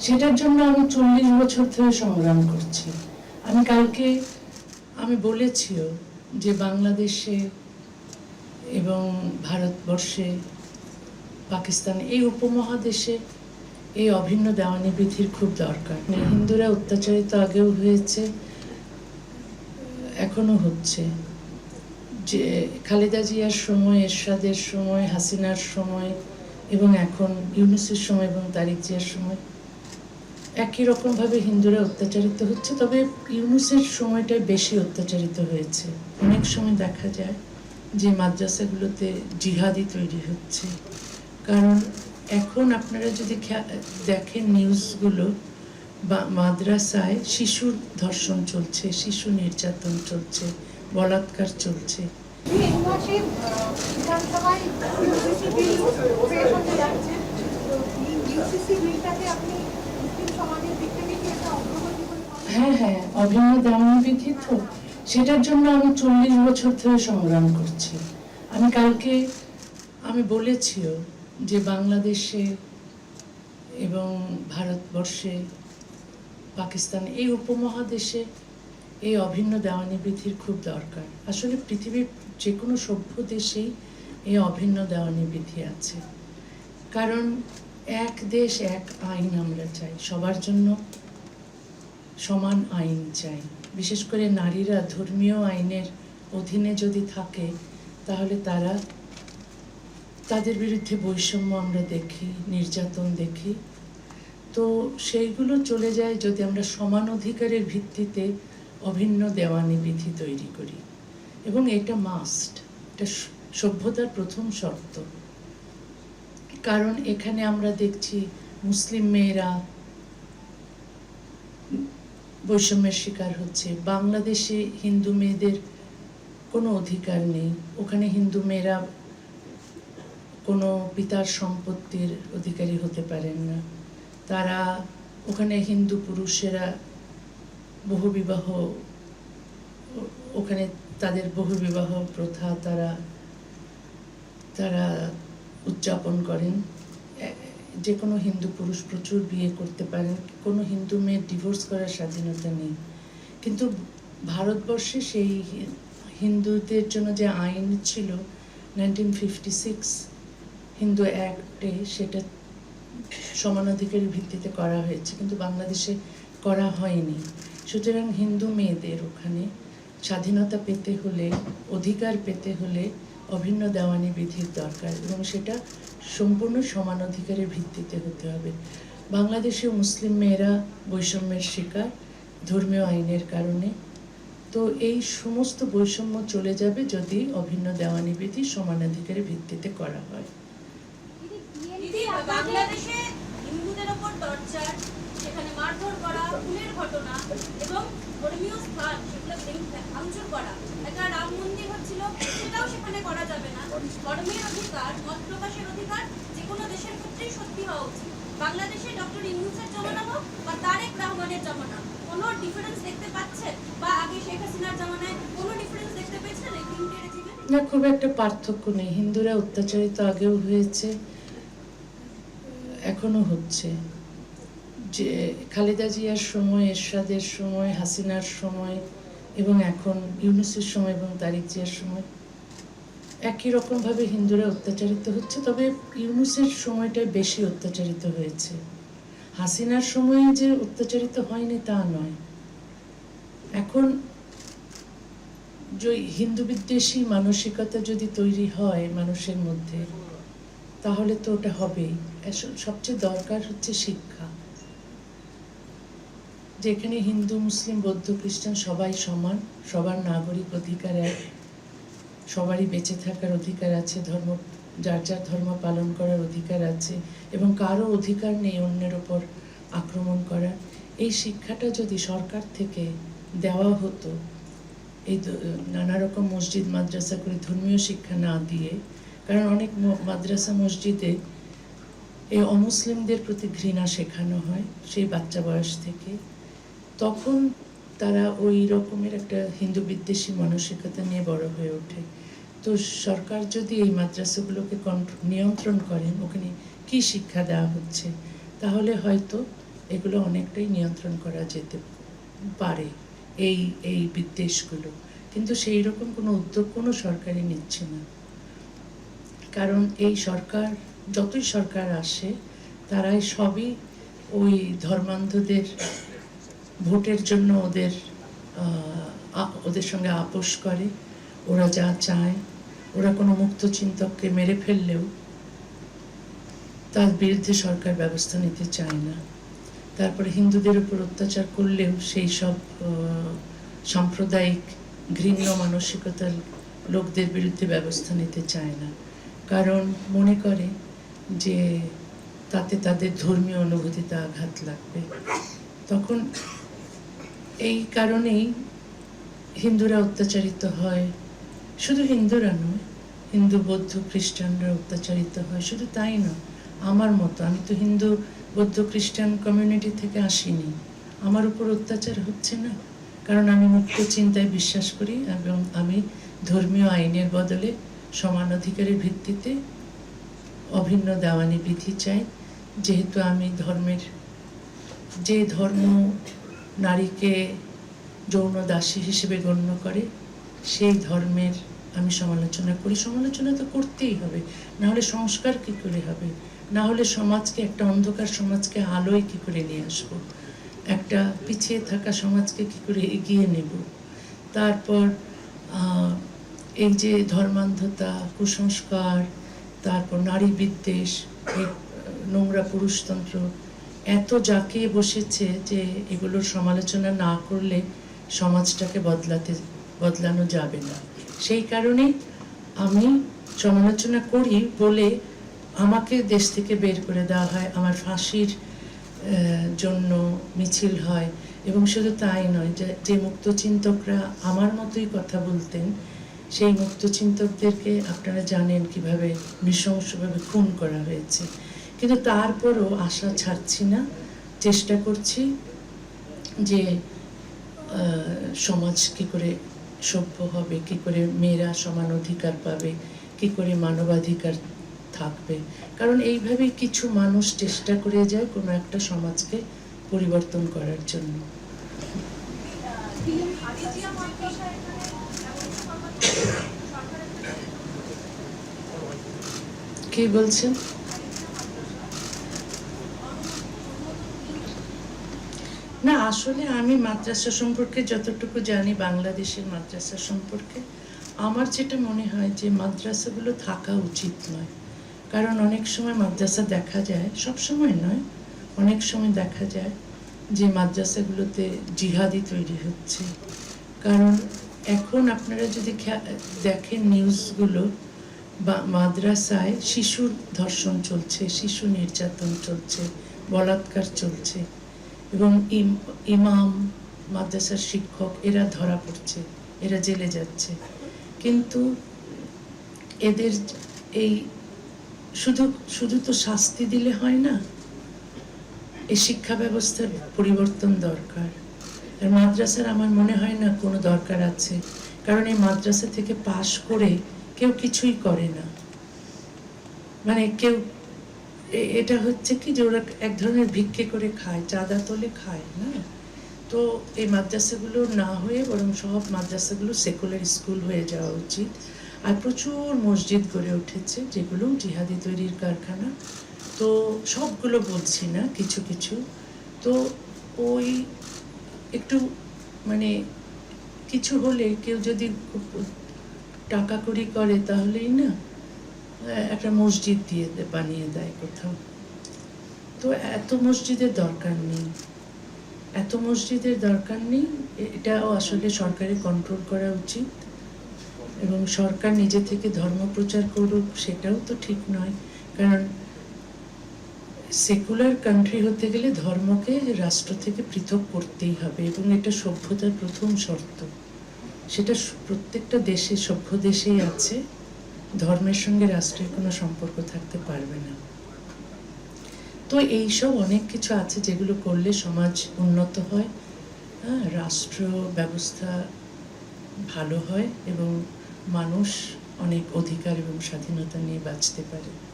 সেটার জন্য আমি 40 বছর ধরে সংগ্রাম করছি। আমি কালকে বলেছিও যে বাংলাদেশে এবং ভারতবর্ষে, পাকিস্তান, এই উপমহাদেশে এই অভিন্ন দেওয়ানি বিধির খুব দরকার। হিন্দুরা অত্যাচারিত আগেও হয়েছে, এখনো হচ্ছে। যে খালেদা জিয়ার সময়, এরশাদের সময়, হাসিনার সময় এবং এখন ইউনূসের সময় এবং তারেক জিয়ার সময় একই রকমভাবে হিন্দুরা অত্যাচারিত হচ্ছে। তবে ইউনূসের সময়টাই বেশি অত্যাচারিত হয়েছে। অনেক সময় দেখা যায় যে মাদ্রাসাগুলোতে জিহাদি তৈরি হচ্ছে, কারণ এখন আপনারা যদি দেখেন নিউজগুলো, বা মাদ্রাসায় শিশুর ধর্ষণ চলছে, শিশু নির্যাতন চলছে, বলাৎকার চলছে। হ্যাঁ, অভিন্ন দেওয়ানি বিধি তো, সেটার জন্য আমি 40 বছর ধরে সংগ্রাম করছি। আমি কালকে বলেছিও যে বাংলাদেশে এবং ভারতবর্ষে, পাকিস্তান, এই উপমহাদেশে এই অভিন্ন দেওয়ানি বিধির খুব দরকার। আসলে পৃথিবীর যে কোনো সভ্য দেশেই এই অভিন্ন দেওয়ানি বিধি আছে, কারণ এক দেশ এক আইন আমরা চাই, সবার জন্য সমান আইন চাই। বিশেষ করে নারীরা ধর্মীয় আইনের অধীনে যদি থাকে, তাহলে তাদের বিরুদ্ধে বৈষম্য আমরা দেখি, নির্যাতন দেখি। তো সেইগুলো চলে যায় যদি আমরা সমান অধিকারের ভিত্তিতে অভিন্ন দেওয়ানি বিধি তৈরি করি, এবং এটা মাস্ট, এটা সভ্যতার প্রথম শর্ত। কারণ এখানে আমরা দেখছি মুসলিম মেয়েরা বৈষম্যের শিকার হচ্ছে। বাংলাদেশে হিন্দু মেয়েদের কোনো অধিকার নেই, ওখানে হিন্দু মেয়েরা কোনো পিতার সম্পত্তির অধিকারী হতে পারেন না। তারা ওখানে হিন্দু পুরুষেরা বহুবিবাহ, ওখানে তাদের বহুবিবাহ প্রথা তারা উদযাপন করেন। যে কোনো হিন্দু পুরুষ প্রচুর বিয়ে করতে পারেন, কোনো হিন্দু মেয়ের ডিভোর্স করার স্বাধীনতা নেই। কিন্তু ভারতবর্ষে সেই হিন্দুদের জন্য যে আইন ছিল 1956 হিন্দু অ্যাক্টে, সেটা সমানাধিকারের ভিত্তিতে করা হয়েছে, কিন্তু বাংলাদেশে করা হয়নি। সুতরাং হিন্দু মেয়েদের ওখানে স্বাধীনতা পেতে হলে, অধিকার পেতে হলে অভিন্ন দেওয়ানি বিধির দরকার, এবং সেটা সম্পূর্ণ সমান অধিকারের ভিত্তিতে হতে হবে। বাংলাদেশে মুসলিম মেয়েরা বৈষম্যের শিকার ধর্মীয় আইনের কারণে। তো এই সমস্ত বৈষম্য চলে যাবে যদি অভিন্ন দেওয়ানি বিধি সমানাধিকারের ভিত্তিতে করা হয়। বাংলাদেশে হিন্দুদের উপর টর্চার, সেখানে মারধর করা, খুনের ঘটনা এবং ধর্মীয় স্থান সেগুলো ভাঙচুর করা, একটা রাম মন্দির হচ্ছিল, সেটাও সেখানে করা যাবে না। ধর্মের অধিকার, মত প্রকাশের অধিকার যে কোনো দেশের ক্ষেত্রেই সত্যি হওয়া উচিত। বাংলাদেশে ডক্টর ইউনূসের জমানা হোক বা তারেক রহমানের জমানা, কোনো ডিফারেন্স দেখতে পাচ্ছেন? বা আগে শেখ হাসিনার জমানায় কোনো ডিফারেন্স দেখতে পেয়েছেন এই তিনটে রেজিমে? না, খুব একটা পার্থক্য নেই। হিন্দুরা অত্যাচারিত আগেও হয়েছে, এখনো হচ্ছে। যে খালেদা জিয়ার সময়, এরশাদের সময়, হাসিনার সময় এবং এখন ইউনূসের সময় এবং তারেক জিয়ার সময় একই রকমভাবে হিন্দুরা অত্যাচারিত হচ্ছে। তবে ইউনূসের সময়টাই বেশি অত্যাচারিত হয়েছে। হাসিনার সময়ে যে অত্যাচারিত হয়নি তা নয়। এখন যে হিন্দু বিদ্বেষী মানসিকতা যদি তৈরি হয় মানুষের মধ্যে, তাহলে তো ওটা হবেই। সবচেয়ে দরকার হচ্ছে শিক্ষা, যেখানে হিন্দু, মুসলিম, বৌদ্ধ, খ্রিস্টান সবাই সমান, সবার নাগরিক অধিকার এক, সবারই বেঁচে থাকার অধিকার আছে, যার যার ধর্ম পালন করার অধিকার আছে, এবং কারো অধিকার নেই অন্যের ওপর আক্রমণ করার। এই শিক্ষাটা যদি সরকার থেকে দেওয়া হতো, এই নানা রকম মসজিদ মাদ্রাসা করে ধর্মীয় শিক্ষা না দিয়ে, কারণ অনেক মাদ্রাসা মসজিদে এই অমুসলিমদের প্রতি ঘৃণা শেখানো হয় সেই বাচ্চা বয়স থেকে, তখন তারা ওই রকমের একটা হিন্দু বিদ্বেষী মানসিকতা নিয়ে বড় হয়ে ওঠে। তো সরকার যদি এই মাদ্রাসাগুলোকে নিয়ন্ত্রণ করেন, ওখানে কি শিক্ষা দেওয়া হচ্ছে, তাহলে হয়তো এগুলো অনেকটাই নিয়ন্ত্রণ করা যেতে পারে, এই বিদ্বেষগুলো। কিন্তু সেই রকম কোনো উদ্যোগ কোনো সরকারই নিচ্ছে না। কারণ এই সরকার, যতই সরকার আসে, তারাই সবই ওই ধর্মান্ধদের ভোটের জন্য ওদের সঙ্গে আপোষ করে। ওরা যা চায়, ওরা কোনো মুক্ত চিন্তককে মেরে ফেললেও তার বিরুদ্ধে সরকার ব্যবস্থা নিতে চায় না। তারপরে হিন্দুদের উপর অত্যাচার করলেও সেই সব সাম্প্রদায়িক ঘৃণ্য মানসিকতার লোকদের বিরুদ্ধে ব্যবস্থা নিতে চায় না, কারণ মনে করে যে তাতে তাদের ধর্মীয় অনুভূতিতে আঘাত লাগবে। তখন এই কারণেই হিন্দুরা অত্যাচারিত হয়। শুধু হিন্দুরা নয়, হিন্দু, বৌদ্ধ, খ্রিস্টানরা অত্যাচারিত হয়। শুধু তাই নয়, আমার মতো, আমি তো হিন্দু, বৌদ্ধ, খ্রিস্টান কমিউনিটি থেকে আসিনি। আমার উপর অত্যাচার হচ্ছে না, কারণ আমি মুক্ত চিন্তায় বিশ্বাস করি এবং আমি ধর্মীয় আইনের বদলে সমান অধিকারের ভিত্তিতে অভিন্ন দেওয়ানি বিধি চাই। যেহেতু আমি যে ধর্ম নারীকে যৌন দাসী হিসেবে গণ্য করে, সেই ধর্মের আমি সমালোচনা করি। সমালোচনা তো করতেই হবে, না হলে সংস্কার কী করে হবে? না হলে সমাজকে, একটা অন্ধকার সমাজকে আলোয় কী করে নিয়ে আসবো? একটা পিছিয়ে থাকা সমাজকে কী করে এগিয়ে নেব? তারপর এই যে ধর্মান্ধতা, কুসংস্কার, তারপর নারী বিদ্বেষ, এই নোংরা পুরুষতন্ত্র এত জাঁকিয়ে বসেছে যে এগুলোর সমালোচনা না করলে সমাজটাকে বদলানো যাবে না। সেই কারণে আমি সমালোচনা করি বলে আমাকে দেশ থেকে বের করে দেওয়া হয়, আমার ফাঁসির জন্য মিছিল হয়। এবং শুধু তাই নয়, যে মুক্তচিন্তকরা আমার মতোই কথা বলতেন, সেই মুক্তচিন্তকদেরকে আপনারা জানেন কিভাবে নৃশংসভাবে খুন করা হয়েছে। কিন্তু তারপরও আশা ছাড়ছি না, চেষ্টা করছি যে সমাজ কী করে সভ্য হবে, কী করে মেয়েরা সমান অধিকার পাবে, কী করে মানবাধিকার থাকবে। কারণ এইভাবেই কিছু মানুষ চেষ্টা করে যায় কোনো একটা সমাজকে পরিবর্তন করার জন্য। কি বলছেন? না, আসলে আমি মাদ্রাসা সম্পর্কে যতটুকু জানি, বাংলাদেশের মাদ্রাসা সম্পর্কে, আমার যেটা মনে হয় যে মাদ্রাসাগুলো থাকা উচিত নয়। কারণ অনেক সময় মাদ্রাসা দেখা যায়, সব সময় নয়, অনেক সময় দেখা যায় যে মাদ্রাসাগুলোতে জিহাদি তৈরি হচ্ছে। কারণ এখন আপনারা যদি দেখেন নিউজগুলো, বা মাদ্রাসায় শিশুর ধর্ষণ চলছে, শিশু নির্যাতন চলছে, বলাৎকার চলছে, এবং ইমাম, মাদ্রাসার শিক্ষক এরা ধরা পড়ছে, এরা জেলে যাচ্ছে। কিন্তু এদের এই শুধু তো শাস্তি দিলে হয় না, এই শিক্ষা ব্যবস্থার পরিবর্তন দরকার। আর মাদ্রাসার আমার মনে হয় না কোনো দরকার আছে, কারণ এই মাদ্রাসা থেকে পাশ করে কেউ কিছুই করে না। মানে কেউ, এটা হচ্ছে কি যে ওরা এক ধরনের ভিক্ষে করে খায়, চাঁদা তোলে খায় না। তো এই মাদ্রাসাগুলো না হয়ে বরং সব মাদ্রাসাগুলো সেকুলার স্কুল হয়ে যাওয়া উচিত। আর প্রচুর মসজিদ গড়ে উঠেছে যেগুলো জিহাদি তৈরির কারখানা। তো সবগুলো বলছি না, কিছু কিছু। তো ওই একটু মানে কিছু হলে কেউ যদি টাকা কড়ি করে, তাহলেই না একটা মসজিদ বানিয়ে দেয় কোথাও। তো এত মসজিদের দরকার নেই, এটাও আসলে সরকারের কন্ট্রোল করা উচিত। এবং সরকার নিজে থেকে ধর্ম প্রচার করুক, সেটাও তো ঠিক নয়। কারণ সেকুলার কান্ট্রি হতে গেলে ধর্মকে রাষ্ট্র থেকে পৃথক করতেই হবে, এবং এটা সভ্যতার প্রথম শর্ত। সেটা প্রত্যেকটা দেশে, সভ্য দেশেই আছে, ধর্মের সঙ্গে রাষ্ট্রের কোনো সম্পর্ক থাকতে পারবে না। তো এইসব অনেক কিছু আছে যেগুলো করলে সমাজ উন্নত হয়, রাষ্ট্র ব্যবস্থা ভালো হয়, এবং মানুষ অনেক অধিকার এবং স্বাধীনতা নিয়ে বাঁচতে পারে।